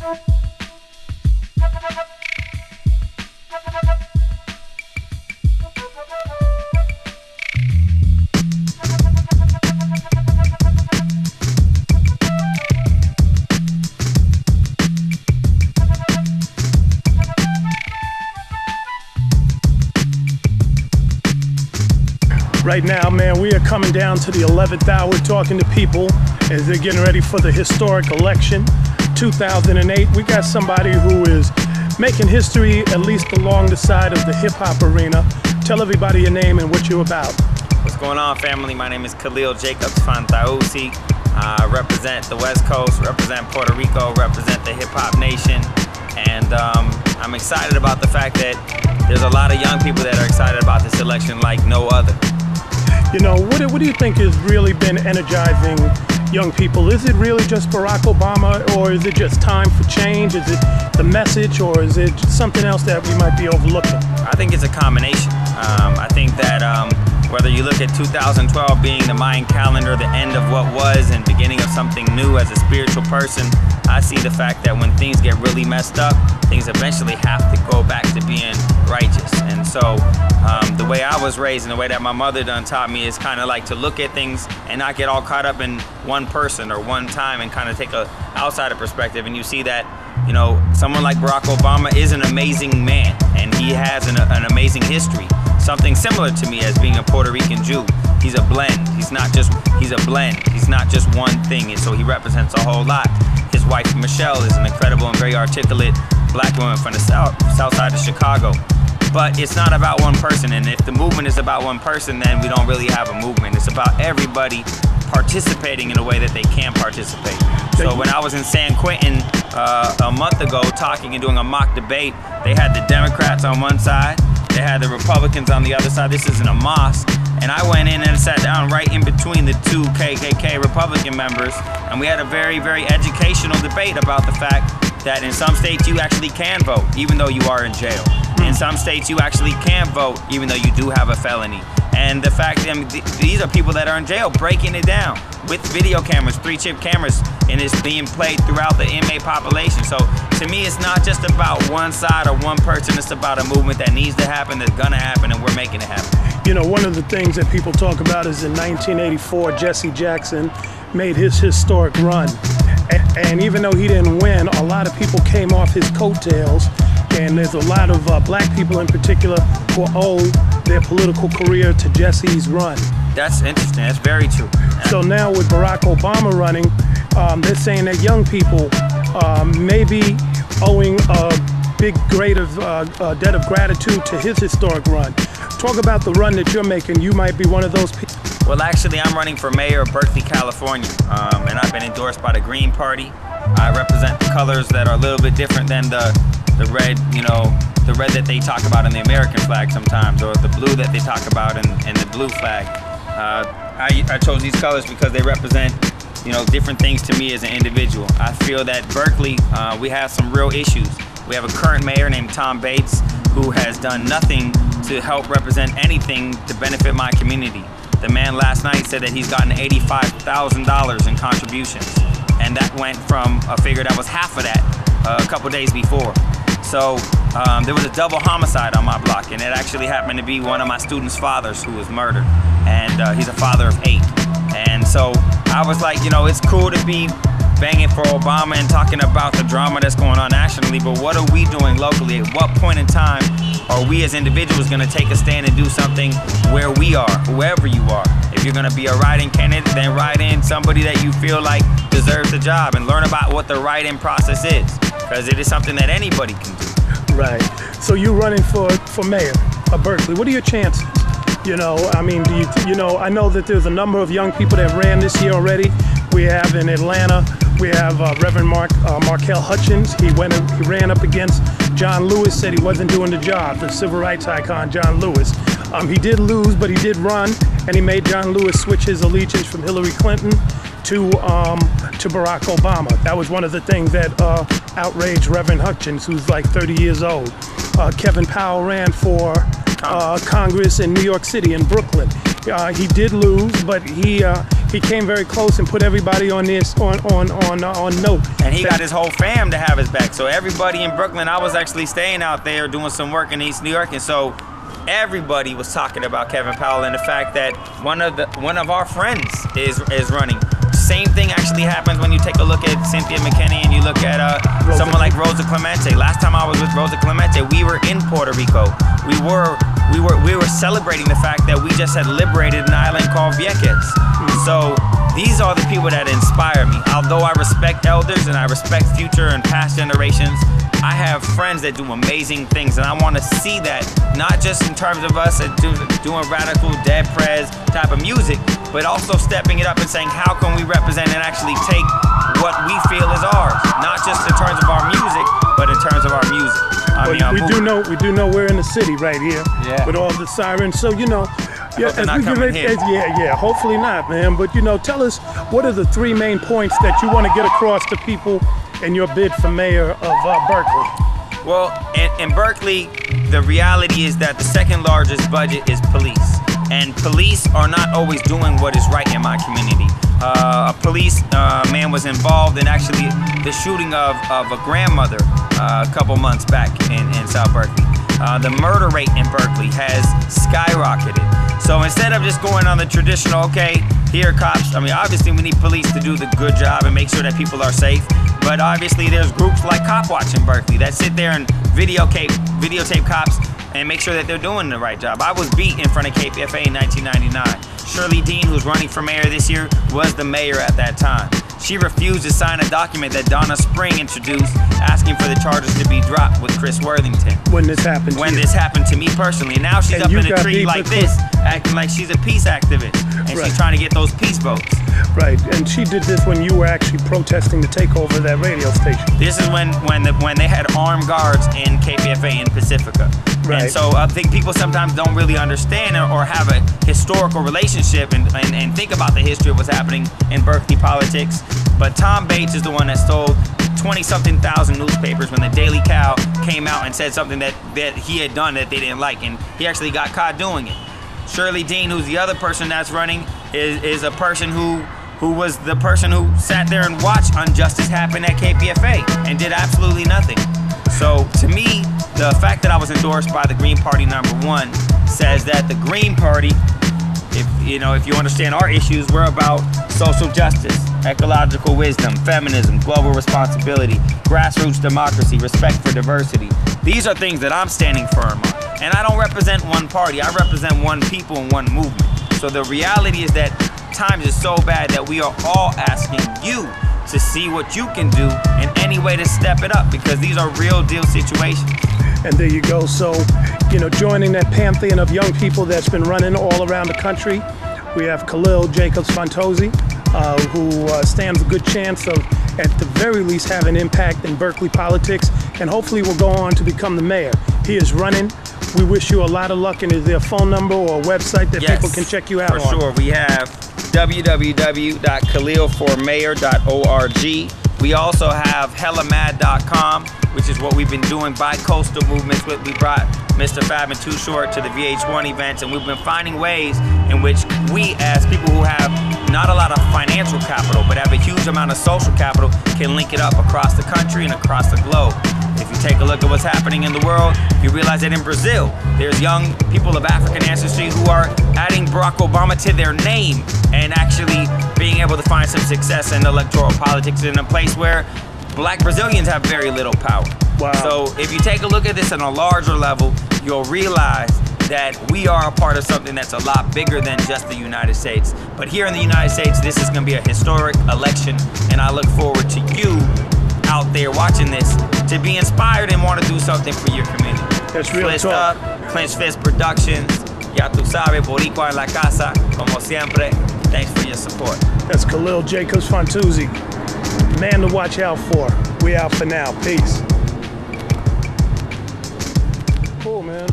Right now, man, we are coming down to the 11th hour talking to people as they're getting ready for the historic election, 2008. We got somebody who is making history, at least along the side of the hip-hop arena. Tell everybody your name and what you're about. What's going on, family? My name is Kahlil Jacobs-Fantauzzi. I represent the West Coast, represent Puerto Rico, represent the hip-hop nation. And I'm excited about the fact that there's a lot of young people that are excited about this election like no other. You know, what do you think has really been energizing young people? Is it really just Barack Obama, or is it just time for change? Is it the message, or is it something else that we might be overlooking? I think it's a combination. I think that whether you look at 2012 being the Mayan calendar, the end of what was and beginning of something new as a spiritual person, I see the fact that when things get really messed up, things eventually have to go back to being righteous. And so the way I was raised and the way that my mother done taught me is kind of like to look at things and not get all caught up in one person or one time, and kind of take a outsider perspective. And you see that, you know, someone like Barack Obama is an amazing man, and he has an amazing history. Something similar to me as being a Puerto Rican Jew. He's a blend. He's a blend. He's not just one thing, and so he represents a whole lot. His wife, Michelle, is an incredible and very articulate black woman from the south side of Chicago. But it's not about one person, and if the movement is about one person, then we don't really have a movement. It's about everybody participating in a way that they can participate. So when I was in San Quentin a month ago talking and doing a mock debate, they had the Democrats on one side, they had the Republicans on the other side. This isn't a mosque. And I went in and sat down right in between the two KKK Republican members, and we had a very, very educational debate about the fact that in some states you actually can vote, even though you are in jail. In some states you actually can vote, even though you do have a felony. And the fact that these are people that are in jail breaking it down with video cameras, 3-chip cameras, and it's being played throughout the inmate population. So to me, it's not just about one side or one person. It's about a movement that needs to happen, that's gonna happen, and we're making it happen. You know, one of the things that people talk about is in 1984, Jesse Jackson made his historic run. And even though he didn't win, a lot of people came off his coattails. And there's a lot of black people in particular who owe their political career to Jesse's run. That's interesting. That's very true. So now with Barack Obama running, they're saying that young people may be owing a big debt of gratitude to his historic run. Talk about the run that you're making. You might be one of those people. Well, actually, I'm running for mayor of Berkeley, California, and I've been endorsed by the Green Party. I represent the colors that are a little bit different than the red, you know, the red that they talk about in the American flag sometimes, or the blue that they talk about in the blue flag. I chose these colors because they represent, you know, different things to me as an individual. I feel that Berkeley, we have some real issues. We have a current mayor named Tom Bates who has done nothing to help represent anything to benefit my community. The man last night said that he's gotten $85,000 in contributions, and that went from a figure that was half of that a couple days before. So there was a double homicide on my block, and it actually happened to be one of my students' fathers who was murdered, and he's a father of 8. And so I was like, you know, it's cool to be banging for Obama and talking about the drama that's going on nationally, but what are we doing locally? At what point in time are we as individuals going to take a stand and do something where we are, whoever you are? If you're going to be a write-in candidate, then write in somebody that you feel like deserves the job, and learn about what the write-in process is, because it is something that anybody can do. Right. So you're running for mayor of Berkeley. What are your chances? You know, I mean, you know, I know that there's a number of young people that ran this year already. We have in Atlanta, we have Reverend Markel Hutchins. He ran up against John Lewis, said he wasn't doing the job, the civil rights icon John Lewis. He did lose, but he did run, and he made John Lewis switch his allegiance from Hillary Clinton to Barack Obama. That was one of the things that outraged Reverend Hutchins, who's like 30 years old. Kevin Powell ran for Congress in New York City, in Brooklyn. He did lose, but he he came very close and put everybody on this on note. And he got his whole fam to have his back. So everybody in Brooklyn, I was actually staying out there doing some work in East New York, and so everybody was talking about Kevin Powell and the fact that one of our friends is running. Same thing actually happens when you take a look at Cynthia McKinney and you look at someone like Rosa Clemente. Last time I was with Rosa Clemente, we were in Puerto Rico. We were celebrating the fact that we just had liberated an island called Vieques. So these are the people that inspire me. Although I respect elders and I respect future and past generations, I have friends that do amazing things, and I want to see that, not just in terms of us doing radical, dead prez type of music, but also stepping it up and saying, how can we represent and actually take what we feel is ours, not just in terms of our music, but in terms of our music. We do know we're in the city right here, with all the sirens. So hopefully not, man. But tell us, what are the 3 main points that you want to get across to people in your bid for mayor of Berkeley? Well, in Berkeley, the reality is that the second largest budget is police. And police are not always doing what is right in my community. A police man was involved in actually the shooting of a grandmother a couple months back in South Berkeley. The murder rate in Berkeley has skyrocketed. So instead of just going on the traditional, okay, here are cops, I mean, obviously we need police to do the good job and make sure that people are safe. But obviously there's groups like Cop Watch in Berkeley that sit there and videotape cops and make sure that they're doing the right job. I was beat in front of KPFA in 1999. Shirley Dean, who's running for mayor this year, was the mayor at that time. She refused to sign a document that Donna Spring introduced asking for the charges to be dropped with Chris Worthington. When this happened to you. This happened to me personally. And now she's up in a tree like this, acting like she's a peace activist. And she's trying to get those peace votes. Right, and she did this when you were actually protesting to take over that radio station. This is when they had armed guards in KPFA in Pacifica. Right. And so I think people sometimes don't really understand or have a historical relationship and think about the history of what's happening in Berkeley politics. But Tom Bates is the one that stole 20-something thousand newspapers when the Daily Cow came out and said something that he had done that they didn't like, and he actually got caught doing it. Shirley Dean, who's the other person that's running, is a person who was the person who sat there and watched injustice happen at KPFA and did absolutely nothing. So to me, the fact that I was endorsed by the Green Party #1 says that the Green Party, if you understand our issues, we're about social justice, ecological wisdom, feminism, global responsibility, grassroots democracy, respect for diversity. These are things that I'm standing firm on. And I don't represent one party, I represent one people and one movement. So the reality is that times is so bad that we are all asking you to see what you can do in any way to step it up, because these are real deal situations. And there you go. So, joining that pantheon of young people that's been running all around the country, we have Kahlil Jacobs-Fantauzzi, who stands a good chance of, at the very least, having impact in Berkeley politics, and hopefully will go on to become the mayor. He is running. We wish you a lot of luck. And is there a phone number or a website that people can check you out on? For sure. We have www.kahlilformayor.org. We also have hellamad.com, which is what we've been doing bi-coastal movements with. We brought Mr. Fab and Too Short to the VH1 events, and we've been finding ways in which we, as people who have not a lot of financial capital, but have a huge amount of social capital, can link it up across the country and across the globe. If you take a look at what's happening in the world, you realize that in Brazil, there's young people of African ancestry who are adding Barack Obama to their name and actually being able to find some success in electoral politics in a place where Black Brazilians have very little power. Wow. So if you take a look at this on a larger level, you'll realize that we are a part of something that's a lot bigger than just the United States. But here in the United States, this is going to be a historic election, and I look forward to you out there watching this to be inspired and want to do something for your community. That's real talk. Clinch Fist Productions, ya tu sabes, Boricua en la casa, como siempre. Thanks for your support. That's Kahlil Jacobs-Fantauzzi, man to watch out for. We out for now. Peace. Cool, man.